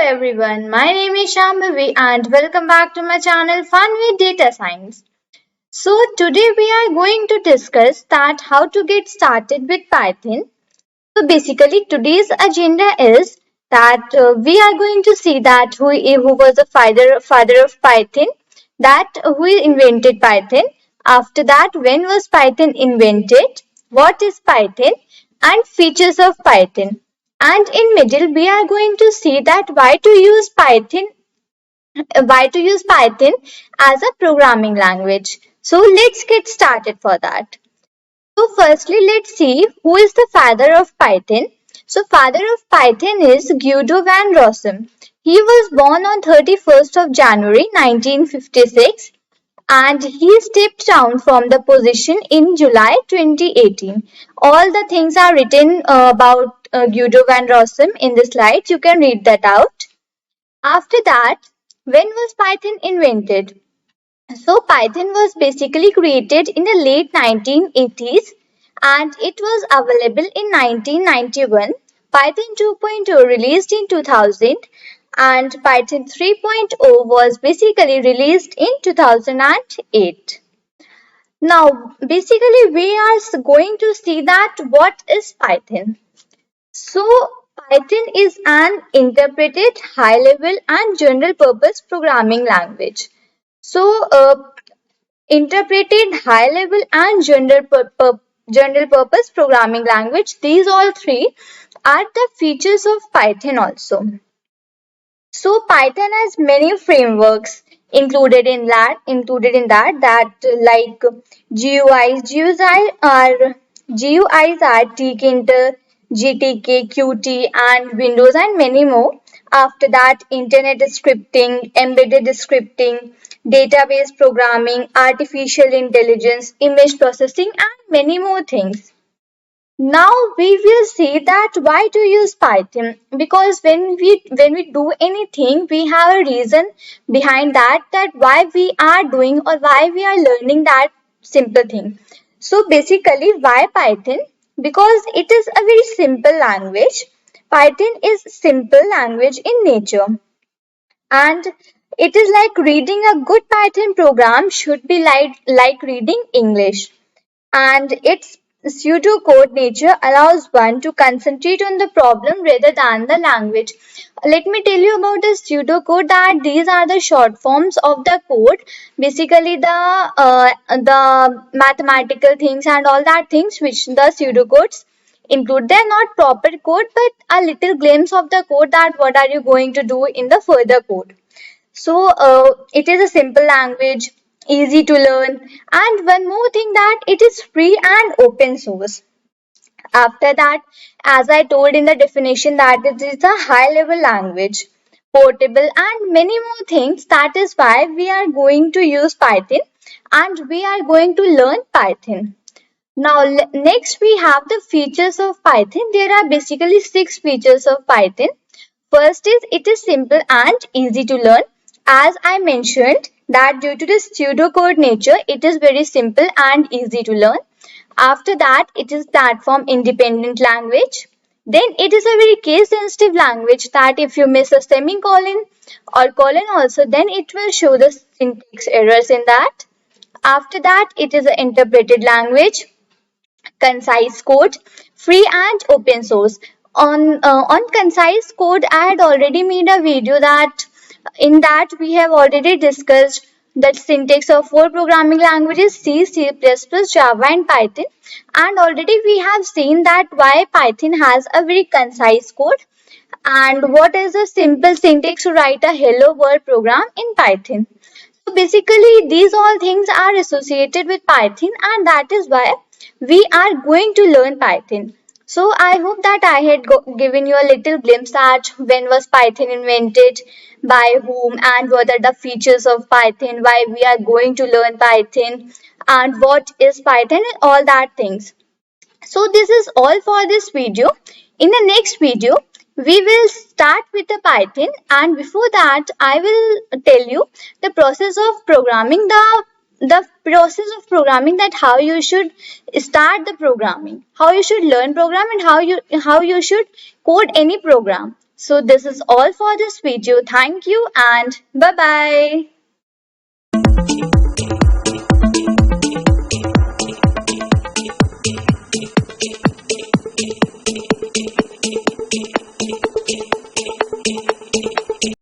everyone, my name is Shambhavi and welcome back to my channel Fun with Data Science. So today we are going to discuss that how to get started with Python. So basically today's agenda is that we are going to see that who was the father of Python, that who invented Python. After that, when was Python invented? What is Python? And features of Python. And in middle, we are going to see that why to use Python as a programming language. So let's get started for that. So firstly, let's see who is the father of Python. So father of Python is Guido van Rossum. He was born on 31st of January 1956 and he stepped down from the position in July 2018. All the things are written about Guido van Rossum in the slides. You can read that out. After that, when was Python invented? So Python was basically created in the late 1980s and it was available in 1991. Python 2.0 released in 2000 and Python 3.0 was basically released in 2008. Now, basically we are going to see that what is Python. So, Python is an interpreted, high-level and general-purpose programming language. So, interpreted, high-level and general-purpose programming language, these all three are the features of Python also. So Python has many frameworks included in that like GUIs. GUIs are Tkinter, GTK, Qt and Windows and many more. After that, internet scripting, embedded scripting, database programming, artificial intelligence, image processing and many more things. Now we will see that why to use Python, because when we do anything we have a reason behind that why we are doing or why we are learning that simple thing. So basically why Python? Because it is a very simple language. Python is simple language in nature and it is like reading a good Python program should be like reading English, and its pseudocode nature allows one to concentrate on the problem rather than the language. Let me tell you about the pseudocode, that these are the short forms of the code, basically the mathematical things and all that things which the pseudocodes include. They're not proper code but a little glimpse of the code, that what are you going to do in the further code. So it is a simple language, easy to learn, and one more thing, that it is free and open source. After that, as I told in the definition, that it is a high level language, portable and many more things. That is why we are going to use Python and we are going to learn Python. Now next we have the features of Python. There are basically 6 features of Python. First is it is simple and easy to learn. As I mentioned that due to the pseudocode nature, it is very simple and easy to learn. After that, it is platform independent language. Then it is a very case sensitive language, that if you miss a semicolon or colon also, then it will show the syntax errors in that. After that, it is an interpreted language, concise code, free and open source. On concise code, I had already made a video that in that we have already discussed the syntax of 4 programming languages, C, C++, Java and Python, and already we have seen that why Python has a very concise code and what is the simple syntax to write a hello world program in Python. So basically these all things are associated with Python and that is why we are going to learn Python. So I hope that I had given you a little glimpse at when was Python invented, by whom, and what are the features of Python, why we are going to learn Python, and what is Python, and all that things. So this is all for this video. In the next video, we will start with the Python, and before that, I will tell you the process of programming, that how you should start the programming, how you should learn program, and how you should code any program. So this is all for this video. Thank you and bye bye.